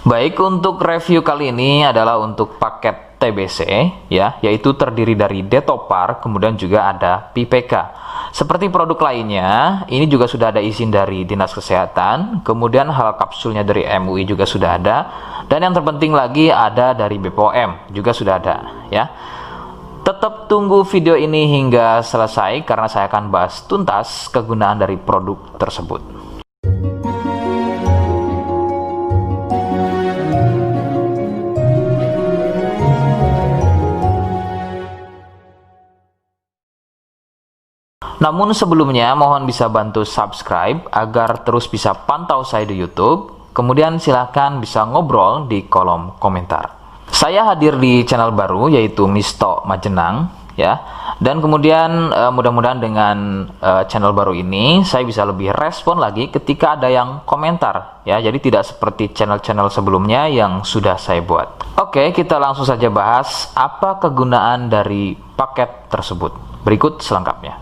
Baik, untuk review kali ini adalah untuk paket TBC ya, yaitu terdiri dari Detopar, kemudian juga ada PPK. Seperti produk lainnya, ini juga sudah ada izin dari Dinas Kesehatan, kemudian hal kapsulnya dari MUI juga sudah ada, dan yang terpenting lagi ada dari BPOM juga sudah ada ya. Tetap tunggu video ini hingga selesai karena saya akan bahas tuntas kegunaan dari produk tersebut. Namun sebelumnya mohon bisa bantu subscribe agar terus bisa pantau saya di YouTube. Kemudian silahkan bisa ngobrol di kolom komentar. Saya hadir di channel baru yaitu Misto Majenang ya. Dan kemudian mudah-mudahan dengan channel baru ini saya bisa lebih respon lagi ketika ada yang komentar ya. Jadi tidak seperti channel-channel sebelumnya yang sudah saya buat. Oke, kita langsung saja bahas apa kegunaan dari paket tersebut. Berikut selengkapnya.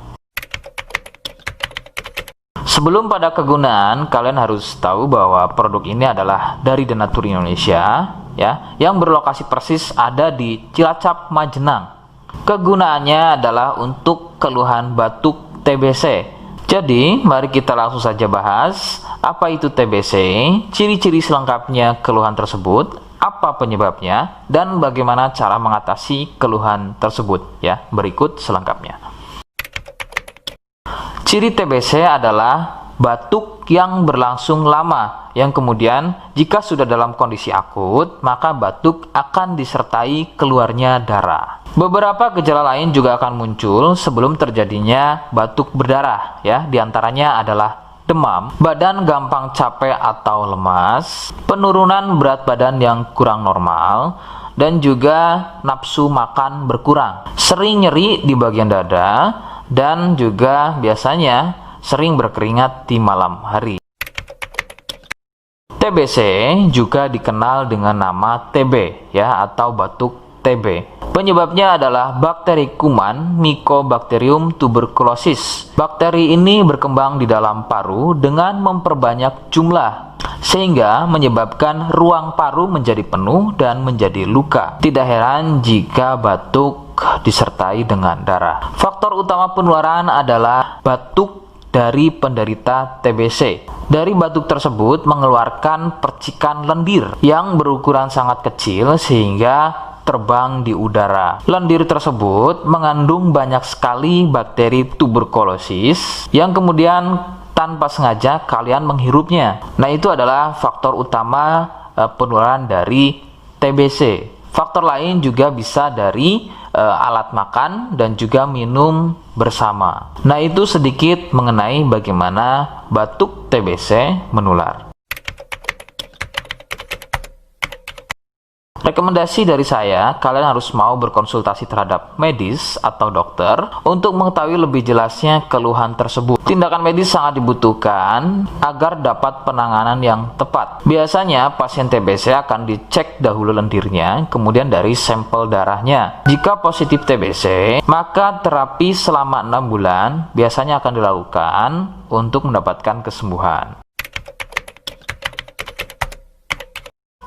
Sebelum pada kegunaan, kalian harus tahu bahwa produk ini adalah dari Denatur Indonesia ya, yang berlokasi persis ada di Cilacap, Majenang. Kegunaannya adalah untuk keluhan batuk TBC. Jadi, mari kita langsung saja bahas apa itu TBC, ciri-ciri selengkapnya keluhan tersebut, apa penyebabnya, dan bagaimana cara mengatasi keluhan tersebut ya. Berikut selengkapnya. Ciri TBC adalah batuk yang berlangsung lama, yang kemudian jika sudah dalam kondisi akut, maka batuk akan disertai keluarnya darah. Beberapa gejala lain juga akan muncul sebelum terjadinya batuk berdarah ya, diantaranya adalah demam, badan gampang capek atau lemas, penurunan berat badan yang kurang normal, dan juga nafsu makan berkurang, sering nyeri di bagian dada, dan juga biasanya sering berkeringat di malam hari. TBC juga dikenal dengan nama TB ya, atau batuk TB. Penyebabnya adalah bakteri kuman Mycobacterium tuberculosis. Bakteri ini berkembang di dalam paru dengan memperbanyak jumlah, sehingga menyebabkan ruang paru menjadi penuh dan menjadi luka. Tidak heran jika batuk disertai dengan darah. Faktor utama penularan adalah batuk dari penderita TBC. Dari batuk tersebut mengeluarkan percikan lendir yang berukuran sangat kecil sehingga terbang di udara. Lendir tersebut mengandung banyak sekali bakteri tuberkulosis yang kemudian tanpa sengaja kalian menghirupnya. Nah, itu adalah faktor utama penularan dari TBC. Faktor lain juga bisa dari alat makan dan juga minum bersama. Nah, itu sedikit mengenai bagaimana batuk TBC menular. Rekomendasi dari saya, kalian harus mau berkonsultasi terhadap medis atau dokter untuk mengetahui lebih jelasnya keluhan tersebut. Tindakan medis sangat dibutuhkan agar dapat penanganan yang tepat. Biasanya pasien TBC akan dicek dahulu lendirnya, kemudian dari sampel darahnya. Jika positif TBC, maka terapi selama 6 bulan biasanya akan dilakukan untuk mendapatkan kesembuhan.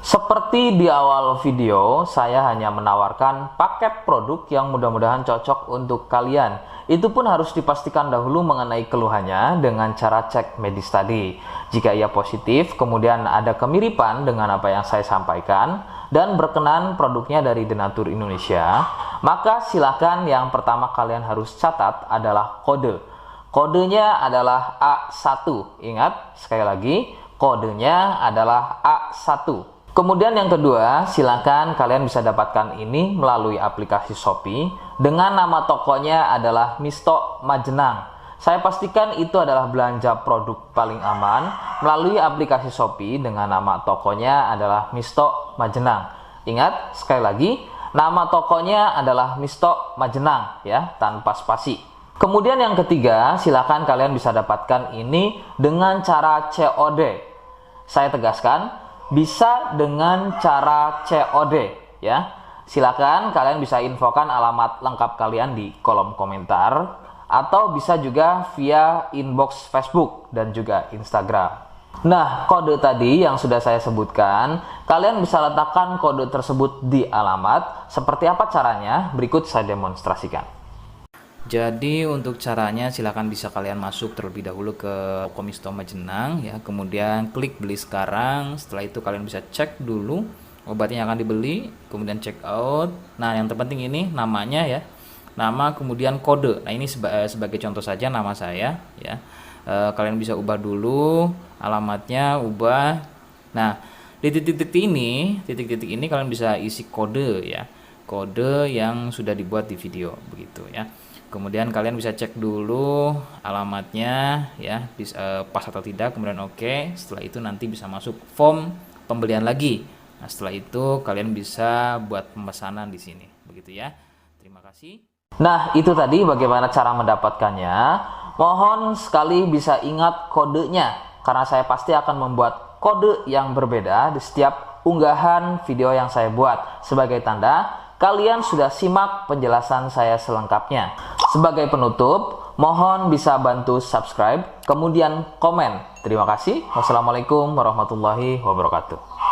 Seperti di awal video, saya hanya menawarkan paket produk yang mudah-mudahan cocok untuk kalian. Itu pun harus dipastikan dahulu mengenai keluhannya dengan cara cek medis tadi. Jika ia positif, kemudian ada kemiripan dengan apa yang saya sampaikan, dan berkenan produknya dari Denatur Indonesia, maka silakan yang pertama kalian harus catat adalah kode. Kodenya adalah A1. Ingat, sekali lagi, kodenya adalah A1. Kemudian yang kedua, silakan kalian bisa dapatkan ini melalui aplikasi Shopee dengan nama tokonya adalah Misto Majenang. Saya pastikan itu adalah belanja produk paling aman melalui aplikasi Shopee dengan nama tokonya adalah Misto Majenang. Ingat, sekali lagi, nama tokonya adalah Misto Majenang ya, tanpa spasi. Kemudian yang ketiga, silakan kalian bisa dapatkan ini dengan cara COD. Saya tegaskan, bisa dengan cara COD ya. Silakan kalian bisa infokan alamat lengkap kalian di kolom komentar atau bisa juga via inbox Facebook dan juga Instagram. Nah, kode tadi yang sudah saya sebutkan, kalian bisa letakkan kode tersebut di alamat. Seperti apa caranya? Berikut saya demonstrasikan. Jadi untuk caranya silakan bisa kalian masuk terlebih dahulu ke Komisto Majenang ya, kemudian klik beli sekarang. Setelah itu kalian bisa cek dulu obatnya yang akan dibeli, kemudian check out. Nah, yang terpenting ini namanya ya. Nama kemudian kode. Nah, ini sebagai contoh saja nama saya ya. Kalian bisa ubah dulu alamatnya, ubah. Nah, di titik-titik ini kalian bisa isi kode ya, kode yang sudah dibuat di video begitu ya. Kemudian kalian bisa cek dulu alamatnya ya, bisa pas atau tidak, kemudian oke. Setelah itu nanti bisa masuk form pembelian lagi. Nah, setelah itu kalian bisa buat pemesanan di sini begitu ya. Terima kasih. Nah, itu tadi bagaimana cara mendapatkannya. Mohon sekali bisa ingat kodenya, karena saya pasti akan membuat kode yang berbeda di setiap unggahan video yang saya buat. Sebagai tanda, kalian sudah simak penjelasan saya selengkapnya. Sebagai penutup, mohon bisa bantu subscribe, kemudian komen. Terima kasih. Wassalamualaikum warahmatullahi wabarakatuh.